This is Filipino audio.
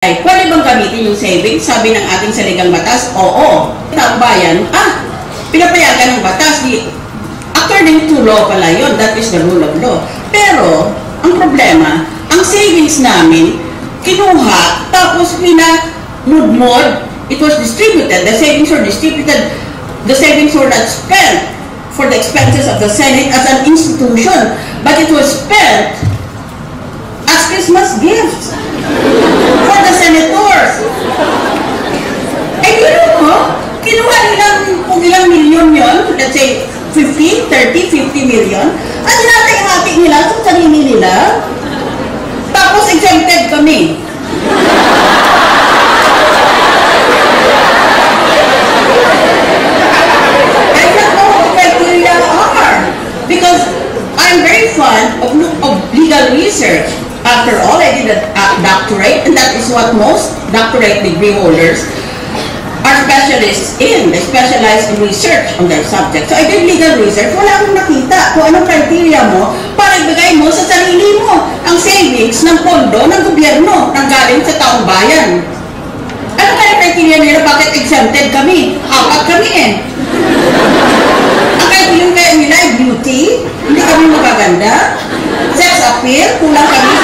Ay, pwede bang gamitin yung savings? Sabi ng ating saligang batas, oo. Taong bayan, pinapayagan ng batas. According to law pala yun, that is the rule of law. Pero, ang problema, ang savings namin, kinuha, tapos pinamudmod, it was distributed, the savings were distributed, the savings were not spent for the expenses of the Senate as an institution, but it was spent as Christmas gifts for the senators. And you know, kinuha nilang kung ilang milyon yun, let's say 50, 30, 50 million, at hinati-hati nila sa sarili nila. Tapos exempted kami. I don't know what the criteria are. Because I'm very fond of legal research. After all, I did a doctorate, and that is what most doctorate degree holders are specialists in. They specialize in research on their subject. So I did legal research. Wala akong nakita kung anong criteria mo para ibigay mo sa sarili mo ang savings ng pondo ng gobyerno nang galing sa taong bayan. Ano kaya criteria nila? Bakit exempted kami? Apat kami eh. Ang criteria kaya nila ay beauty, hindi kami magaganda, sex appeal, kulang kami